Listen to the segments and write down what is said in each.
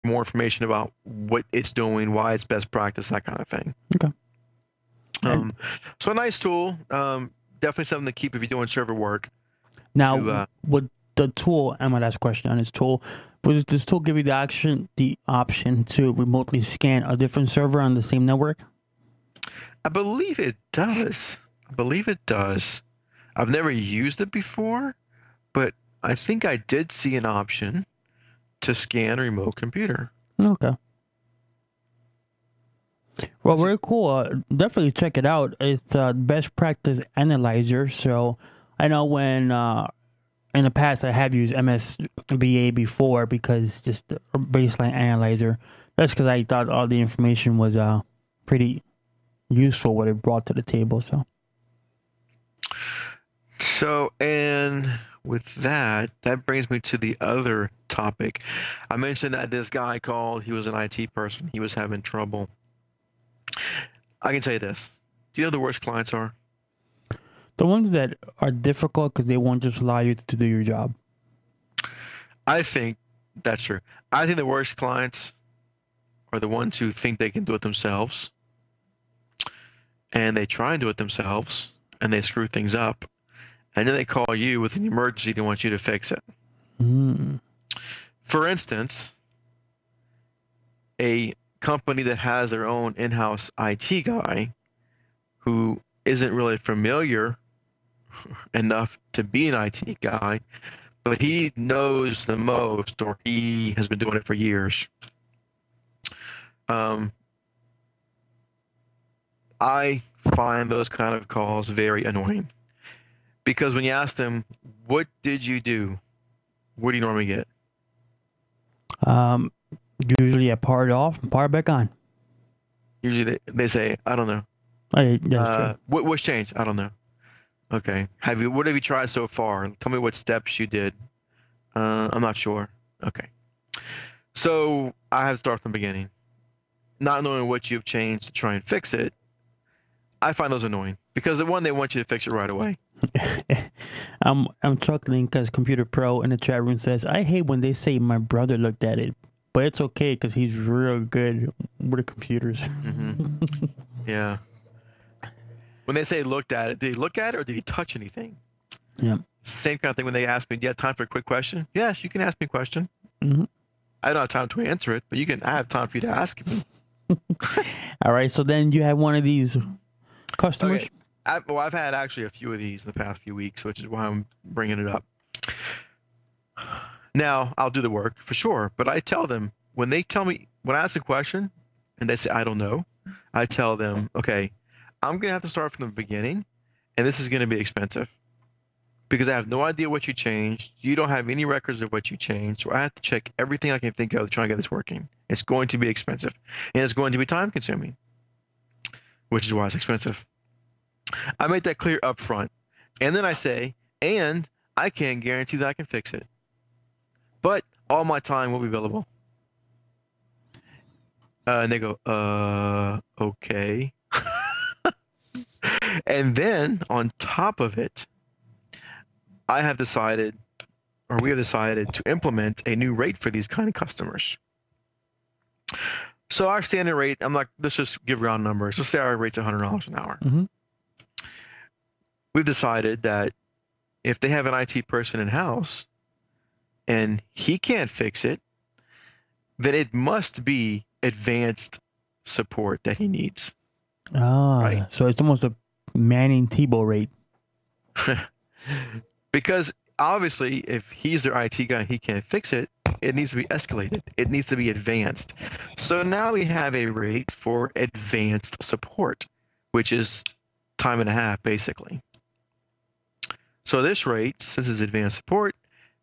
more information about what it's doing, why it's best practice, that kind of thing. Okay. And Um, so a nice tool. Definitely something to keep if you're doing server work. To now, would the tool, and my last question on this tool, would this tool give you the option to remotely scan a different server on the same network? I believe it does. I believe it does. I've never used it before, but I think I did see an option to scan a remote computer. Okay. Well, So, very cool. Definitely check it out. It's best practice analyzer. So I know when in the past I have used MSVA before because just the baseline analyzer. That's because I thought all the information was pretty useful what it brought to the table. and with that, that brings me to the other topic. I mentioned that this guy called, he was an IT person. He was having trouble. I can tell you this. Do you know who the worst clients are? The ones that are difficult because they won't just allow you to do your job. I think that's true. I think the worst clients are the ones who think they can do it themselves, and they try and do it themselves, and they screw things up, and then they call you with an emergency. They want you to fix it. Mm. For instance, a company that has their own in-house IT guy who isn't really familiar enough to be an IT guy, but he knows the most, or he has been doing it for years. I find those kind of calls very annoying because when you ask them, "What did you do?" What do you normally get? Um, Usually I power it off and power it back on. Usually they say, "I don't know." That's true. What's changed? I don't know. Okay. What have you tried so far? Tell me what steps you did. I'm not sure. Okay. So I have to start from the beginning. Not knowing what you've changed to try and fix it, I find those annoying because the one, they want you to fix it right away. I'm chuckling because Computer Pro in the chat room says, I hate when they say my brother looked at it, but it's okay because he's real good with the computers. Mm-hmm. Yeah. When they say looked at it, did he look at it or did he touch anything? Yeah. Same kind of thing when they ask me, do you have time for a quick question? Yes, you can ask me a question. Mm-hmm. I don't have time to answer it, but I have time for you to ask me. All right. So then you have one of these customers. Okay. I've had actually a few of these in the past few weeks, which is why I'm bringing it up. Now, I'll do the work for sure, but I tell them when I ask a question and they say, I don't know, I tell them, okay, I'm going to have to start from the beginning, and this is going to be expensive because I have no idea what you changed. You don't have any records of what you changed, so I have to check everything I can think of to try and get this working. It's going to be expensive, and it's going to be time consuming, which is why it's expensive. I make that clear up front. And then I say, and I can't guarantee that I can fix it. But all my time will be billable. And they go, okay. And then on top of it, we have decided to implement a new rate for these kind of customers. So our standard rate, let's just give round numbers. Let's say our rate's $100 an hour. Mm-hmm. We've decided that if they have an IT person in-house and he can't fix it, then it must be advanced support that he needs. Right? So it's almost a Manning Tebow rate. Because obviously, if he's their IT guy and he can't fix it, it needs to be escalated. It needs to be advanced. So now we have a rate for advanced support, which is time and a half, basically. So this rate, since it's advanced support,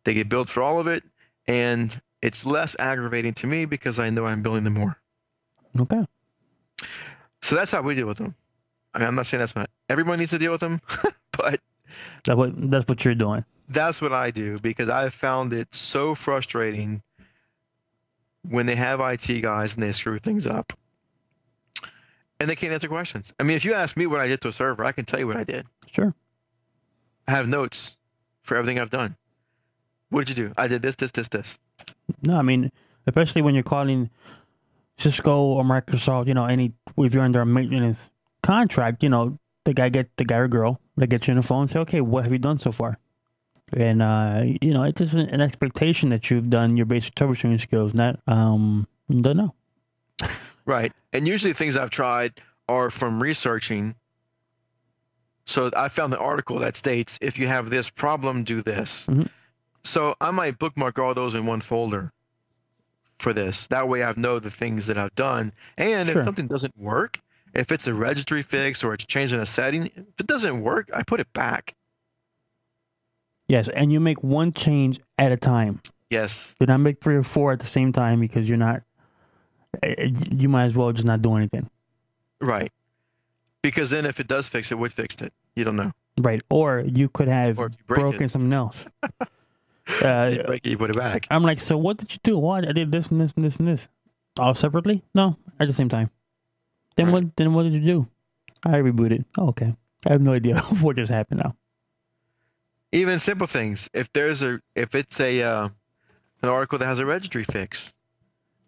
they get billed for all of it, and it's less aggravating to me because I know I'm billing them more. Okay. So that's how we deal with them. I mean, I'm not saying that's what everyone needs to deal with them, but that's what you're doing. That's what I do because I've found it so frustrating when they have IT guys and they screw things up and they can't answer questions. I mean, if you ask me what I did to a server, I can tell you what I did. Sure. I have notes for everything I've done. What did you do? I did this, this, this, this. No, I mean, especially when you're calling Cisco or Microsoft. If you're under a maintenance contract, the guy or girl that gets you on the phone and say, okay, what have you done so far? And it's just an expectation that you've done your basic troubleshooting skills. Not don't know. Right. And usually things I've tried are from researching. So I found an article that states, if you have this problem, do this. Mm-hmm. So I might bookmark all those in one folder for this. That way I know the things that I've done. And Sure. if something doesn't work, if it's a registry fix or it's changing a setting, if it doesn't work, I put it back. Yes, and you make one change at a time. Yes. Do not make 3 or 4 at the same time, because you might as well just not do anything. Right. Because then if it does fix it, what fixed it? You don't know. Right. Or you could have Or if you break broken it. something else. You break it, you put it back. I'm like, so what did you do? What? I did this and this and this and this. All separately? No, at the same time. Then Right. what did you do? I rebooted. Oh, okay. I have no idea what just happened now. Even simple things. If it's an article that has a registry fix,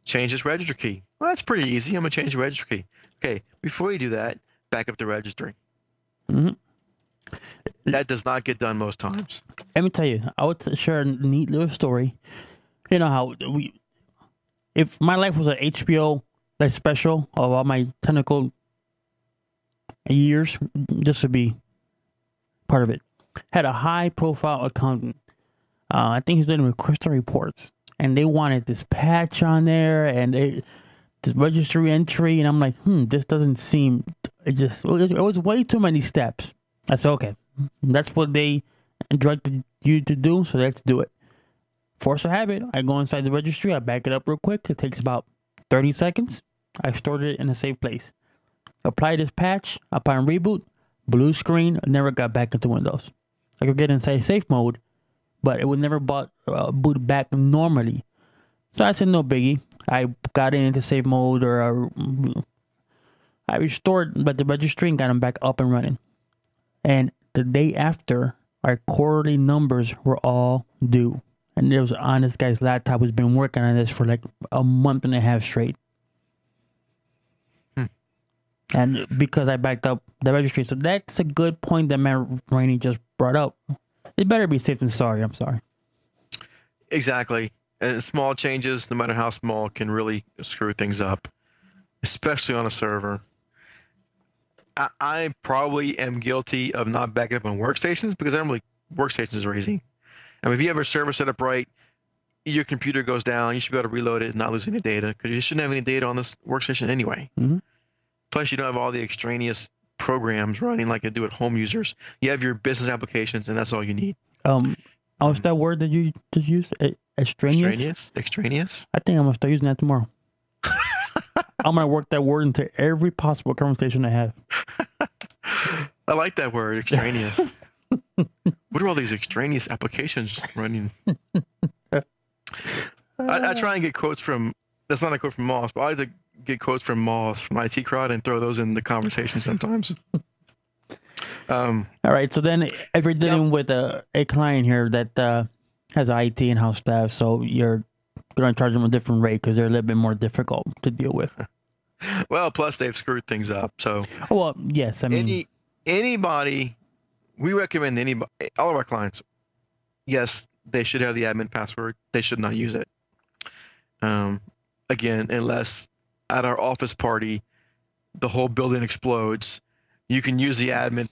change this registry key. Well, that's pretty easy. I'm gonna change the registry key. Okay. Before you do that, back up the registry. Mm-hmm. That does not get done most times. Let me tell you, I would share a neat little story. You know how if my life was an HBO special of all my technical years, this would be part of it. Had a high profile accountant. I think he's dealing with Crystal Reports, and they wanted this patch on there and this registry entry, and I'm like, this doesn't seem. It was way too many steps. I said, okay, that's what they directed you to do, so let's do it. Force of habit. I go inside the registry, I back it up real quick. It takes about 30 seconds. I stored it in a safe place. Apply this patch, upon reboot, blue screen, never got back into Windows. I could get inside safe mode, but it would never boot back normally. So I said, no biggie. I got into safe mode, or I restored the registry and got them back up and running. And the day after, our quarterly numbers were all due. And it was on this guy's laptop who's been working on this for like a month and a half straight. And because I backed up the registry. So that's a good point that Matt Rainey just brought up. It better be safe than sorry. I'm sorry. Exactly. And small changes, no matter how small, can really screw things up, especially on a server. I probably am guilty of not backing up on workstations because I don't really, workstations are easy. I mean, if you have a server set up right, your computer goes down, you should be able to reload it and not lose any data, because you shouldn't have any data on this workstation anyway. Mm-hmm. Plus, you don't have all the extraneous programs running like you do at home users. You have your business applications, and that's all you need. What's that word that you just used? Extraneous? Extraneous? I think I'm going to start using that tomorrow. I'm going to work that word into every possible conversation I have. I like that word, extraneous. What are all these extraneous applications running? I try and get quotes from, that's not a quote from Moss, but I like to get quotes from Moss, from IT Crowd, and throw those in the conversation sometimes. All right, so then if you're dealing with a client here that has IT in-house staff, so you're going to charge them a different rate because they're a little bit more difficult to deal with. Well, plus they've screwed things up. So, well, yes, I mean, anybody, we recommend anybody, all of our clients, yes, they should have the admin password. They should not use it. Again, unless at our office party, the whole building explodes, you can use the admin.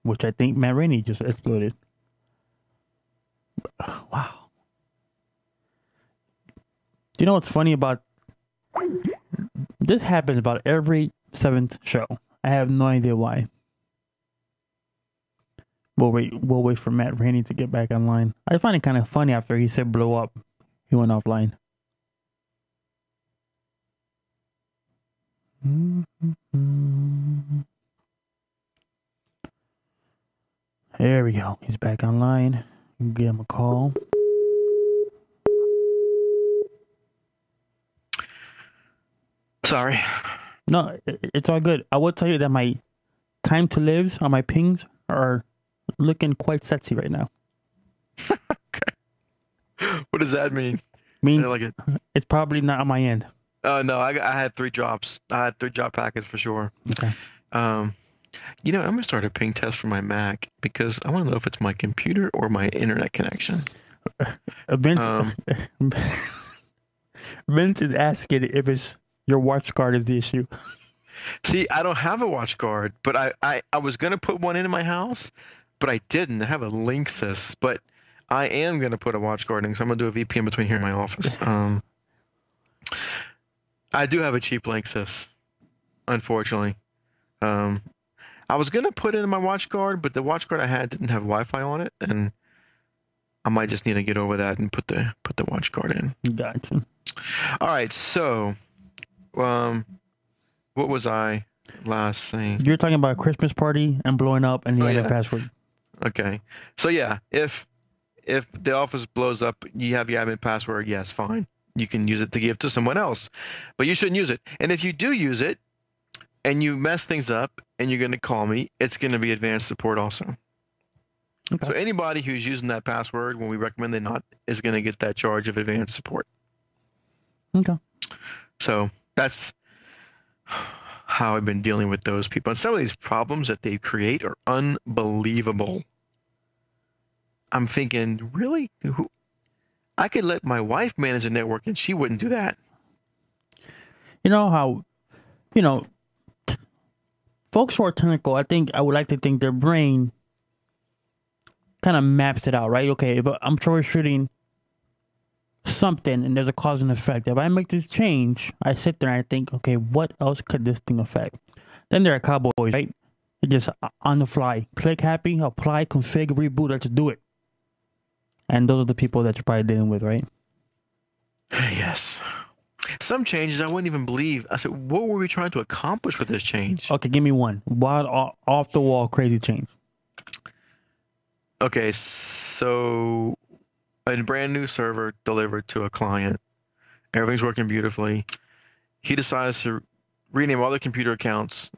Which I think Matt Rainey just exploded. Wow. Do you know what's funny about this? Happens about every 7th show. I have no idea why. We'll wait for Matt Rainey to get back online. I find it kind of funny after he said blow up, he went offline. There we go. He's back online. Give him a call. Sorry. No, it's all good. I will tell you that my time to lives on my pings are looking quite sexy right now. Okay. What What does that mean? I Means like it. it's probably not on my end. No, I had 3 drops. I had 3 drop packets for sure. Okay. Um, I'm gonna start a ping test for my Mac because I want to know if it's my computer or my internet connection. Vince, Um, Vince is asking if it's your watch guard is the issue. See, I don't have a watch guard, but I was gonna put one in my house, but I didn't. I have a Linksys, but I am gonna put a watch guard in, so I'm gonna do a VPN between here and my office. I do have a cheap Linksys, unfortunately. Um, I was gonna put it in my watch guard, but the watch guard I had didn't have Wi-Fi on it, and I might just need to get over that and put the watch guard in. Gotcha. All right, so um, what was I last saying? You're talking about a Christmas party and blowing up and you have yeah. a password. Okay, so yeah, if the office blows up, you have your admin password. Yes, fine. You can use it to give to someone else, but you shouldn't use it. And if you do use it and you mess things up and you're going to call me, it's going to be advanced support also. Okay. So anybody who's using that password when we recommend they not is going to get that charge of advanced support. Okay. So that's how I've been dealing with those people. And some of these problems that they create are unbelievable. I'm thinking, really? I could let my wife manage a network and she wouldn't do that. You know how, folks who are technical, I would like to think their brain kind of maps it out, right? Okay, if I'm troubleshooting something and there's a cause and effect, if I make this change, I sit there and I think, okay, what else could this thing affect? Then there are cowboys, right? They just on the fly, click happy, apply, config, reboot, let's do it. And those are the people that you're probably dealing with, right? Yes. Some changes I wouldn't even believe. I said, what were we trying to accomplish with this change? Okay, give me one. Wild, off the wall, crazy change. Okay, so a brand new server delivered to a client. Everything's working beautifully. He decides to rename all the computer accounts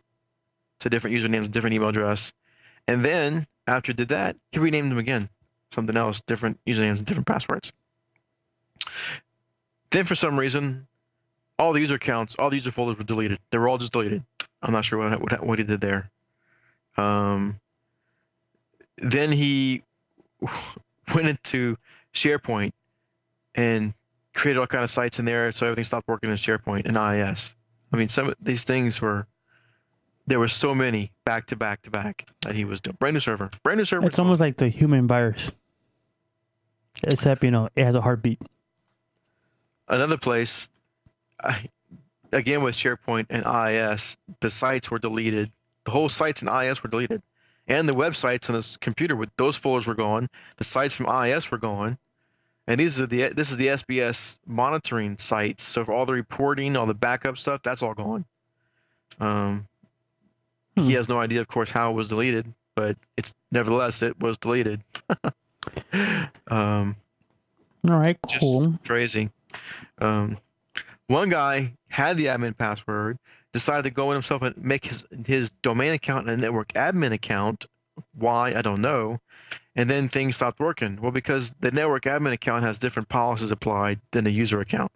to different usernames, different email address. And then after he did that, he renamed them again. Something else, different usernames and different passwords. Then for some reason, all the user accounts, all the user folders were deleted. They were all just deleted. I'm not sure what he did there. Then he went into SharePoint and created all kind of sites in there, so everything stopped working in SharePoint and IIS. I mean, some of these things there were so many back to back to back that he was doing. Brand new server. It's almost like the human virus, except it has a heartbeat. Another place, again with SharePoint and IIS, the sites were deleted. The whole sites in IIS were deleted, and the websites on this computer with those folders were gone. The sites from IIS were gone, and this is the SBS monitoring sites. So for all the reporting, all the backup stuff, that's all gone. He has no idea, of course, how it was deleted, but nevertheless it was deleted. All right, cool. Just crazy. One guy had the admin password, decided to go in himself and make his domain account and a network admin account. Why? I don't know. And then things stopped working. Well, because the network admin account has different policies applied than the user account.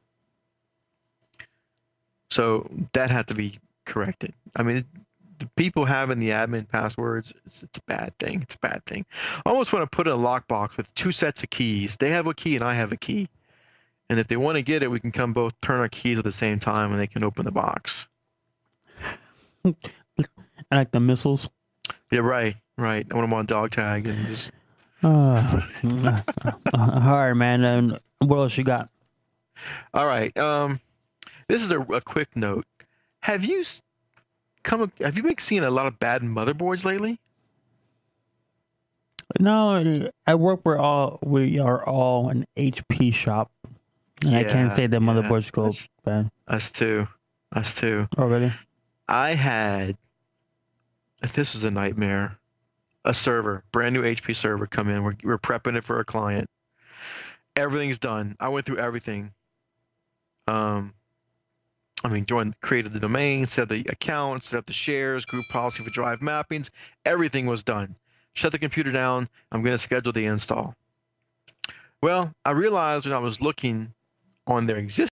So that had to be corrected. I mean, the people having the admin passwords, it's a bad thing. It's a bad thing. I almost want to put in a lockbox with 2 sets of keys. They have a key and I have a key. And if they want to get it, we can come both turn our keys at the same time and they can open the box. I like the missiles. Yeah, right. I want them on dog tag and just... All right, man. And what else you got? All right. This is a quick note. Have you been seeing a lot of bad motherboards lately? No, at work we are all an HP shop. And I can't say that motherboards go bad. Us too. Oh, really? This was a nightmare. A server, brand new HP server come in. We're prepping it for a client. Everything's done. I went through everything. Created the domain, set up the account, set up the shares, group policy for drive mappings. Everything was done. Shut the computer down. I'm going to schedule the install. Well, I realized when I was looking on their existing